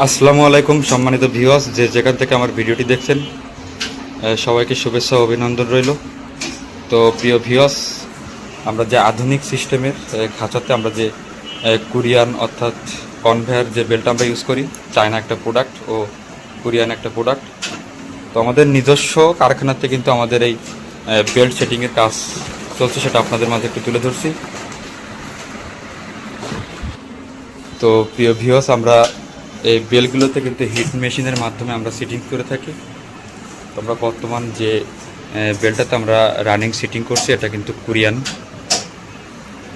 আসসালামু আলাইকুম সম্মানিত ভিউয়ার্স, যে যেখান থেকে আমার ভিডিওটি দেখছেন সবাইকে শুভেচ্ছা ও অভিনন্দন রইল। তো প্রিয় ভিউয়ার্স, আমরা যে আধুনিক সিস্টেমের খাঁচাতে আমরা যে কোরিয়ান অর্থাৎ কনভেয়ার যে বেল্ট আমরা ইউজ করি, চায়না একটা প্রোডাক্ট ও কোরিয়ান একটা প্রোডাক্ট। তো আমাদের নিজস্ব কারখানাতে কিন্তু আমাদের এই বেল্ট সেটিংয়ের কাজ চলছে, সেটা আপনাদের মাঝে একটু তুলে ধরছি। তো প্রিয় ভিউয়ার্স, আমরা এই বেলগুলোতে কিন্তু হিট মেশিনের মাধ্যমে আমরা সিটিং করে থাকি। তো আমরা বর্তমান যে বেলটাতে আমরা রানিং সিটিং করছি, এটা কিন্তু কোরিয়ান।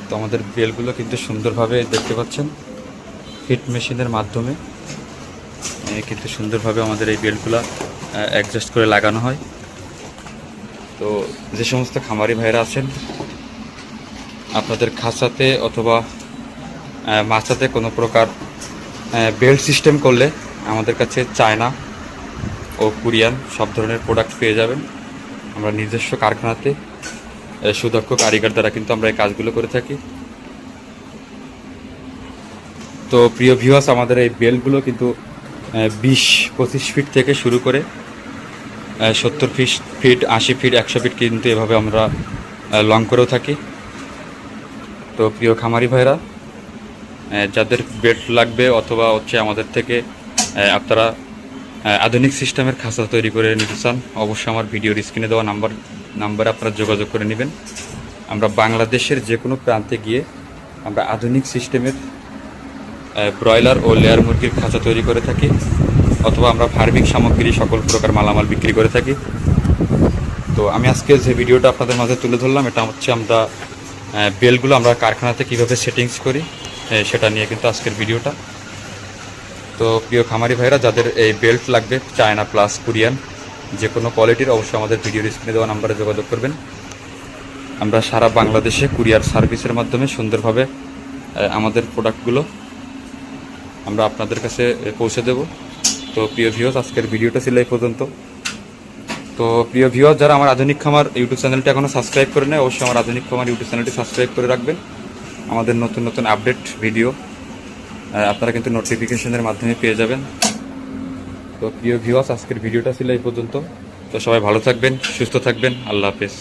তো আমাদের বেলগুলো কিন্তু সুন্দরভাবে দেখতে পাচ্ছেন হিট মেশিনের মাধ্যমে কিন্তু সুন্দরভাবে আমাদের এই বেলগুলো অ্যাডজাস্ট করে লাগানো হয়। তো যে সমস্ত খামারি ভাইরা আছেন, আপনাদের খাঁচাতে অথবা মাছাতে কোনো প্রকার বেল্ট সিস্টেম করলে আমাদের কাছে চায়না ও কোরিয়ান সব ধরনের প্রোডাক্ট পেয়ে যাবেন। আমরা নিজস্ব কারখানাতে সুদক্ষ কারিগর দ্বারা কিন্তু আমরা এই কাজগুলো করে থাকি। তো প্রিয় ভিউয়ার্স, আমাদের এই বেল্টগুলো কিন্তু 20-25 ফিট থেকে শুরু করে 70 ফিট 80 ফিট 100 ফিট কিন্তু এভাবে আমরা লং করেও থাকি। তো প্রিয় খামারি ভাইরা, যাদের বেল্ট লাগবে অথবা আমাদের থেকে আপনারা আধুনিক সিস্টেমের খাঁচা তৈরি করে নিতে চান, অবশ্যই আমার ভিডিওর স্ক্রিনে দেওয়া নাম্বারে আপনারা যোগাযোগ করে নেবেন। আমরা বাংলাদেশের যে কোনো প্রান্তে গিয়ে আমরা আধুনিক সিস্টেমের ব্রয়লার ও লেয়ার মুরগির খাঁচা তৈরি করে থাকি, অথবা আমরা ফার্মিং সামগ্রী সকল প্রকার মালামাল বিক্রি করে থাকি। তো আমি আজকে যে ভিডিওটা আপনাদের মাঝে তুলে ধরলাম, এটা হচ্ছে আমরা বেলগুলো আমরা কারখানাতে কীভাবে সেটিংস করি সেটা নিয়ে কিন্তু আজকের ভিডিওটা। তো প্রিয় খামারি ভাইরা, যাদের এই বেল্ট লাগবে চায়না প্লাস কোরিয়ান যে কোনো কোয়ালিটির, অবশ্যই আমাদের ভিডিওর স্ক্রিনে দেওয়া নাম্বারে যোগাযোগ করবেন। আমরা সারা বাংলাদেশে কুরিয়ার সার্ভিসের মাধ্যমে সুন্দরভাবে আমাদের প্রোডাক্টগুলো আমরা আপনাদের কাছে পৌঁছে দেব। তো প্রিয় ভিউয়ার্স, আজকের ভিডিওটা ছিল এই পর্যন্ত। তো প্রিয় ভিউয়ার্স, যারা আমার আধুনিক খামার ইউটিউব চ্যানেলটি এখনও সাবস্ক্রাইব করে নেয়, অবশ্যই আমার আধুনিক খামার ইউটিউব চ্যানেলটি সাবস্ক্রাইব করে রাখবেন। আমাদের নতুন নতুন আপডেট ভিডিও আপনারা কিন্তু নোটিফিকেশনের মাধ্যমে পেয়ে যাবেন। তো প্রিয় ভিউয়ার্স, আজকের ভিডিওটা ছিল এই পর্যন্ত। তো সবাই ভালো থাকবেন, সুস্থ থাকবেন। আল্লাহ হাফেজ।